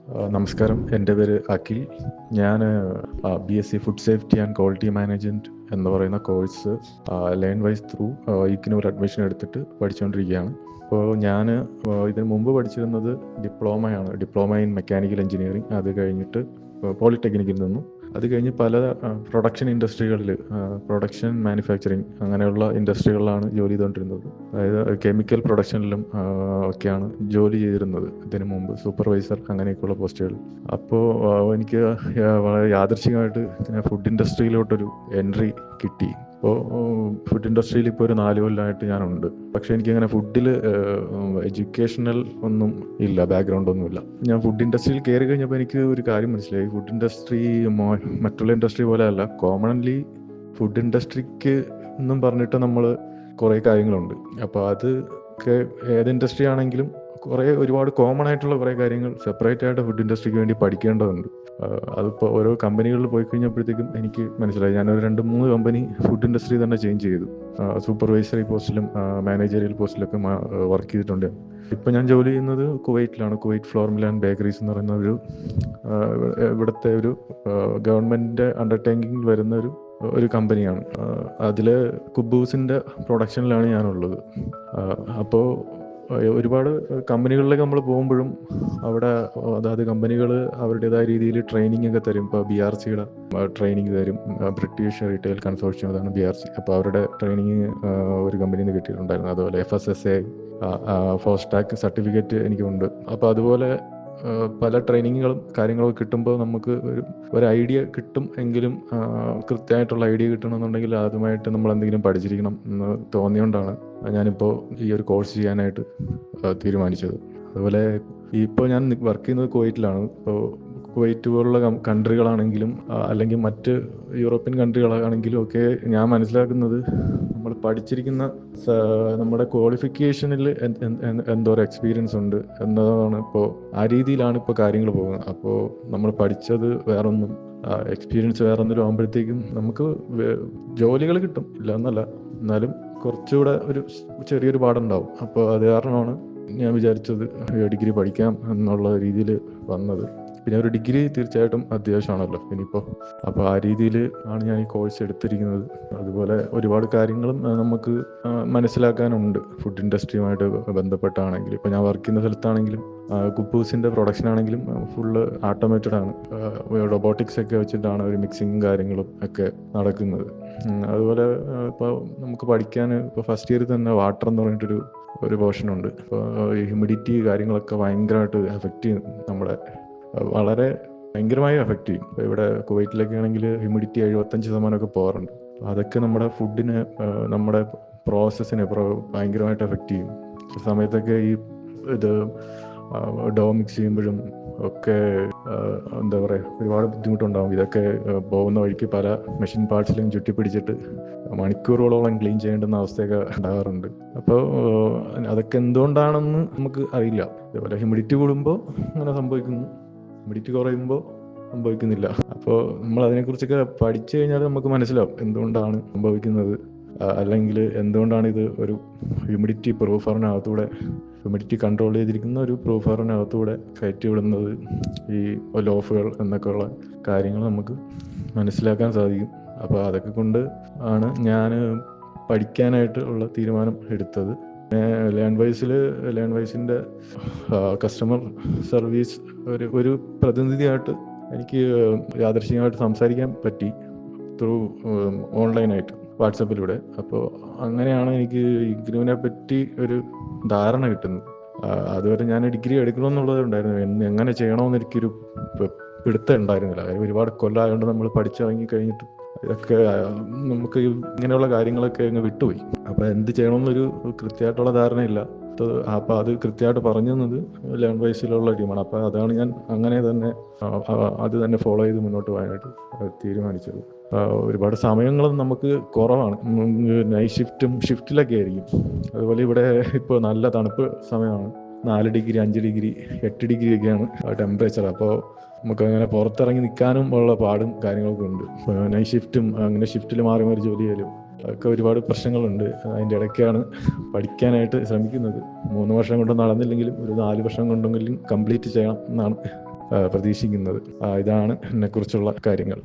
നമസ്കാരം. എൻ്റെ പേര് അഖിൽ. ഞാൻ BSc food safety and quality management എന്ന് പറയുന്ന കോഴ്സ് ലേൺ വൈസ് ത്രൂ ഇഗ്നോർ അഡ്മിഷൻ എടുത്തിട്ട് പഠിച്ചുകൊണ്ടിരിക്കുകയാണ്. അപ്പോൾ ഞാൻ ഇതിന് മുമ്പ് പഠിച്ചിരുന്നത് ഡിപ്ലോമ ഇൻ മെക്കാനിക്കൽ എഞ്ചിനീയറിംഗ്. അത് കഴിഞ്ഞിട്ട് പോളിടെക്നിക്കിൽ നിന്നും അത് കഴിഞ്ഞ് പല പ്രൊഡക്ഷൻ ഇൻഡസ്ട്രികളിൽ പ്രൊഡക്ഷൻ മാനുഫാക്ചറിങ് അങ്ങനെയുള്ള ഇൻഡസ്ട്രികളിലാണ് ജോലി ചെയ്തുകൊണ്ടിരുന്നത്. അതായത് കെമിക്കൽ പ്രൊഡക്ഷനിലും ഒക്കെയാണ് ജോലി ചെയ്തിരുന്നത് ഇതിനു മുമ്പ്, സൂപ്പർവൈസർ അങ്ങനെയൊക്കെയുള്ള പോസ്റ്റുകളിൽ. അപ്പോൾ എനിക്ക് വളരെ യാദൃശ്ചികമായിട്ട് ഇങ്ങനെ ഫുഡ് ഇൻഡസ്ട്രിയിലോട്ടൊരു എൻട്രി കിട്ടി. അപ്പോൾ ഫുഡ് ഇൻഡസ്ട്രിയിൽ ഇപ്പോൾ ഒരു 4 കൊല്ലമായിട്ട് ഞാനുണ്ട്. പക്ഷേ എനിക്കങ്ങനെ ഫുഡിൽ എഡ്യൂക്കേഷണൽ ഒന്നും ഇല്ല, ബാക്ക്ഗ്രൗണ്ട് ഒന്നുമില്ല. ഞാൻ ഫുഡ് ഇൻഡസ്ട്രിയിൽ കയറി കഴിഞ്ഞപ്പോൾ എനിക്ക് ഒരു കാര്യം മനസ്സിലായി. ഫുഡ് ഇൻഡസ്ട്രി മറ്റുള്ള ഇൻഡസ്ട്രി പോലെ അല്ല. കോമൺലി ഫുഡ് ഇൻഡസ്ട്രിക്ക് എന്നും പറഞ്ഞിട്ട് നമ്മൾ കുറേ കാര്യങ്ങളുണ്ട്. അപ്പോൾ അതൊക്കെ ഏത് ഇൻഡസ്ട്രി ആണെങ്കിലും ഒരുപാട് കോമൺ ആയിട്ടുള്ള കുറേ കാര്യങ്ങൾ സെപ്പറേറ്റ് ആയിട്ട് ഫുഡ് ഇൻഡസ്ട്രിക്ക് വേണ്ടി പഠിക്കേണ്ടതുണ്ട്. അതിപ്പോൾ ഓരോ കമ്പനികളിൽ പോയി കഴിഞ്ഞപ്പോഴത്തേക്കും എനിക്ക് മനസ്സിലായി. ഞാനൊരു 2-3 കമ്പനി ഫുഡ് ഇൻഡസ്ട്രി തന്നെ ചേഞ്ച് ചെയ്തു. സൂപ്പർവൈസറി പോസ്റ്റിലും മാനേജറിയൽ പോസ്റ്റിലൊക്കെ വർക്ക് ചെയ്തിട്ടുണ്ട്. ഇപ്പം ഞാൻ ജോലി ചെയ്യുന്നത് കുവൈറ്റിലാണ്. Kuwait flour mill and bakeries എന്ന് പറയുന്ന ഇവിടുത്തെ ഒരു ഗവൺമെൻറ് അണ്ടർടേക്കിങ്ങിൽ വരുന്ന ഒരു കമ്പനിയാണ്. അതിൽ കുബൂസിൻ്റെ പ്രൊഡക്ഷനിലാണ് ഞാനുള്ളത്. അപ്പോൾ ഒരുപാട് കമ്പനികളിലേക്ക് നമ്മൾ പോകുമ്പോഴും അവിടെ അതായത് കമ്പനികൾ അവരുടേതായ രീതിയിൽ ട്രെയിനിങ് ഒക്കെ തരും. ഇപ്പോൾ BRCയുടെ ട്രെയിനിങ് തരും. ബ്രിട്ടീഷ് റീറ്റെയിൽ കൺസോർഷ്യം, അതാണ് BRC. അപ്പോൾ അവരുടെ ട്രെയിനിങ് ഒരു കമ്പനിയിൽ നിന്ന് കിട്ടിയിട്ടുണ്ടായിരുന്നു. അതുപോലെ FSSA ഫോസ്റ്റാക്ക് സർട്ടിഫിക്കറ്റ് എനിക്കുണ്ട്. അപ്പോൾ അതുപോലെ പല ട്രെയിനിങ്ങുകളും കാര്യങ്ങളൊക്കെ കിട്ടുമ്പോൾ നമുക്ക് ഒരു ഐഡിയ കിട്ടും. എങ്കിലും കൃത്യമായിട്ടുള്ള ഐഡിയ കിട്ടണമെന്നുണ്ടെങ്കിൽ അതുമായിട്ട് നമ്മൾ എന്തെങ്കിലും പഠിച്ചിരിക്കണം എന്ന് തോന്നിയോണ്ടാണ് ഞാനിപ്പോൾ ഈ ഒരു കോഴ്സ് ചെയ്യാനായിട്ട് തീരുമാനിച്ചത്. അതുപോലെ ഇപ്പോൾ ഞാൻ വർക്ക് ചെയ്യുന്നത് കുവൈറ്റിലാണ്. ഇപ്പോൾ കുവൈറ്റ് പോലുള്ള കൺട്രികളാണെങ്കിലും അല്ലെങ്കിൽ മറ്റ് യൂറോപ്യൻ കൺട്രികളാണെങ്കിലും ഒക്കെ ഞാൻ മനസ്സിലാക്കുന്നത് നമ്മൾ പഠിച്ചിരിക്കുന്ന നമ്മുടെ ക്വാളിഫിക്കേഷനിൽ എന്തോരം എക്സ്പീരിയൻസ് ഉണ്ട് എന്നതാണ്. ഇപ്പോൾ ആ രീതിയിലാണ് ഇപ്പോൾ കാര്യങ്ങൾ പോകുന്നത്. അപ്പോൾ നമ്മൾ പഠിച്ചത് വേറൊന്നും, എക്സ്പീരിയൻസ് വേറൊന്നിലും ആകുമ്പോഴത്തേക്കും നമുക്ക് ജോലികൾ കിട്ടും, ഇല്ല എന്നല്ല, എന്നാലും കുറച്ചുകൂടെ ഒരു ചെറിയൊരു പാടുണ്ടാവും. അപ്പോൾ അത് കാരണമാണ് ഞാൻ വിചാരിച്ചത് ഡിഗ്രി പഠിക്കാം എന്നുള്ള രീതിയിൽ വന്നത്. പിന്നെ ഒരു ഡിഗ്രി തീർച്ചയായിട്ടും അത്യാവശ്യമാണല്ലോ ഇനിയിപ്പോൾ. അപ്പോൾ ആ രീതിയിൽ ആണ് ഞാൻ ഈ കോഴ്സ് എടുത്തിരിക്കുന്നത്. അതുപോലെ ഒരുപാട് കാര്യങ്ങളും നമുക്ക് മനസ്സിലാക്കാനുണ്ട് ഫുഡ് ഇൻഡസ്ട്രിയുമായിട്ട് ബന്ധപ്പെട്ടാണെങ്കിൽ. ഇപ്പോൾ ഞാൻ വർക്ക് ചെയ്യുന്ന സ്ഥലത്താണെങ്കിലും കുബൂസിൻ്റെ പ്രൊഡക്ഷൻ ആണെങ്കിലും ഫുള്ള് ഓട്ടോമേറ്റഡ് ആണ്. റോബോട്ടിക്സ് ഒക്കെ വെച്ചിട്ടാണ് ഒരു മിക്സിങ്ങും കാര്യങ്ങളും ഒക്കെ നടക്കുന്നത്. അതുപോലെ ഇപ്പോൾ നമുക്ക് പഠിക്കാൻ ഇപ്പോൾ ഫസ്റ്റ് ഇയറിൽ തന്നെ വാട്ടർ എന്ന് പറഞ്ഞിട്ടൊരു പോർഷനുണ്ട്. ഇപ്പോൾ ഈ ഹ്യൂമിഡിറ്റി കാര്യങ്ങളൊക്കെ ഭയങ്കരമായിട്ട് എഫക്റ്റ് ചെയ്യും, നമ്മുടെ വളരെ ഭയങ്കരമായി എഫക്റ്റ് ചെയ്യും. ഇപ്പോൾ ഇവിടെ കുവൈറ്റിലൊക്കെ ആണെങ്കിൽ ഹ്യൂമിഡിറ്റി 75% പോകാറുണ്ട്. അതൊക്കെ നമ്മുടെ ഫുഡിനെ, നമ്മുടെ പ്രോസസ്സിനെ ഭയങ്കരമായിട്ട് എഫക്റ്റ് ചെയ്യും. ചില സമയത്തൊക്കെ ഇത് ഡോ മിക്സ് ചെയ്യുമ്പോഴും ഒക്കെ എന്താ പറയുക, ഒരുപാട് ബുദ്ധിമുട്ടുണ്ടാകും. ഇതൊക്കെ പോകുന്ന വഴിക്ക് പല മെഷീൻ പാർട്സിലും ചുറ്റിപ്പിടിച്ചിട്ട് മണിക്കൂറുകളോളം ക്ലീൻ ചെയ്യേണ്ടുന്ന അവസ്ഥയൊക്കെ ഉണ്ടാകാറുണ്ട്. അപ്പോൾ അതൊക്കെ എന്തുകൊണ്ടാണെന്ന് നമുക്ക് അറിയില്ല. അതേപോലെ ഹ്യൂമിഡിറ്റി കൂടുമ്പോൾ അങ്ങനെ സംഭവിക്കുന്നു, ഹ്യൂമിഡിറ്റി കുറയുമ്പോൾ സംഭവിക്കുന്നില്ല. അപ്പോൾ നമ്മൾ അതിനെക്കുറിച്ചൊക്കെ പഠിച്ചു കഴിഞ്ഞാൽ നമുക്ക് മനസ്സിലാവും എന്തുകൊണ്ടാണ് സംഭവിക്കുന്നത്, അല്ലെങ്കിൽ എന്തുകൊണ്ടാണ് ഇത് ഒരു ഹ്യൂമിഡിറ്റി പ്രൂഫറിനകത്തൂടെ, ഹ്യൂമിഡിറ്റി കൺട്രോൾ ചെയ്തിരിക്കുന്ന ഒരു പ്രൂഫറിനകത്തൂടെ കയറ്റി വിടുന്നത് ഈ ലോഫുകൾ എന്നൊക്കെയുള്ള കാര്യങ്ങൾ നമുക്ക് മനസ്സിലാക്കാൻ സാധിക്കും. അപ്പോൾ അതൊക്കെ കൊണ്ട് ആണ് ഞാൻ പഠിക്കാനായിട്ട് ഉള്ള തീരുമാനം എടുത്തത്. ലേൺ വൈസിൻ്റെ കസ്റ്റമർ സർവീസ് ഒരു പ്രതിനിധിയായിട്ട് എനിക്ക് യാദൃശ്ചികമായിട്ട് സംസാരിക്കാൻ പറ്റി ത്രൂ ഓൺലൈനായിട്ട് വാട്സപ്പിലൂടെ. അപ്പോൾ അങ്ങനെയാണ് എനിക്ക് ഇഗ്നുവിനെ പറ്റി ഒരു ധാരണ കിട്ടുന്നത്. അതുവരെ ഞാൻ ഡിഗ്രി എടുക്കണമെന്നുള്ളത് ഉണ്ടായിരുന്നു, എങ്ങനെ ചെയ്യണമെന്ന് എനിക്കൊരു പിടുത്തം ഉണ്ടായിരുന്നില്ല. കാര്യം ഒരുപാട് കൊല്ലമായതുകൊണ്ട് നമ്മൾ പഠിച്ചിറങ്ങി കഴിഞ്ഞിട്ട് ഇതൊക്കെ നമുക്ക് ഇങ്ങനെയുള്ള കാര്യങ്ങളൊക്കെ അങ്ങ് വിട്ടുപോയി. അപ്പോൾ എന്ത് ചെയ്യണമെന്നൊരു കൃത്യമായിട്ടുള്ള ധാരണയില്ല. അപ്പോൾ അത് കൃത്യമായിട്ട് പറഞ്ഞു തന്നത് ലേൺ വൈസിലുള്ള ടീമാണ്. അപ്പോൾ അതാണ് ഞാൻ അങ്ങനെ തന്നെ അത് തന്നെ ഫോളോ ചെയ്ത് മുന്നോട്ട് പോകാനായിട്ട് തീരുമാനിച്ചത്. ഒരുപാട് സമയങ്ങളും നമുക്ക് കുറവാണ്. നൈറ്റ് ഷിഫ്റ്റിലൊക്കെ ആയിരിക്കും. അതുപോലെ ഇവിടെ ഇപ്പോൾ നല്ല തണുപ്പ് സമയമാണ്. 4 ഡിഗ്രി 5 ഡിഗ്രി 8 ഡിഗ്രി ഒക്കെയാണ് ടെമ്പറേച്ചർ. അപ്പോൾ നമുക്കങ്ങനെ പുറത്തിറങ്ങി നിൽക്കാനും ഉള്ള പാടും കാര്യങ്ങളൊക്കെ ഉണ്ട്. നൈറ്റ് ഷിഫ്റ്റും അങ്ങനെ ഷിഫ്റ്റിൽ മാറി മാറി ജോലി ചെയ്യലും ഒക്കെ ഒരുപാട് പ്രശ്നങ്ങളുണ്ട്. അതിൻ്റെ ഇടയ്ക്കാണ് പഠിക്കാനായിട്ട് ശ്രമിക്കുന്നത്. 3 വർഷം കൊണ്ട് നടന്നില്ലെങ്കിലും ഒരു 4 വർഷം കൊണ്ടെങ്കിലും കംപ്ലീറ്റ് ചെയ്യണം എന്നാണ് പ്രതീക്ഷിക്കുന്നത്. ഇതാണ് എന്നെക്കുറിച്ചുള്ള കാര്യങ്ങൾ.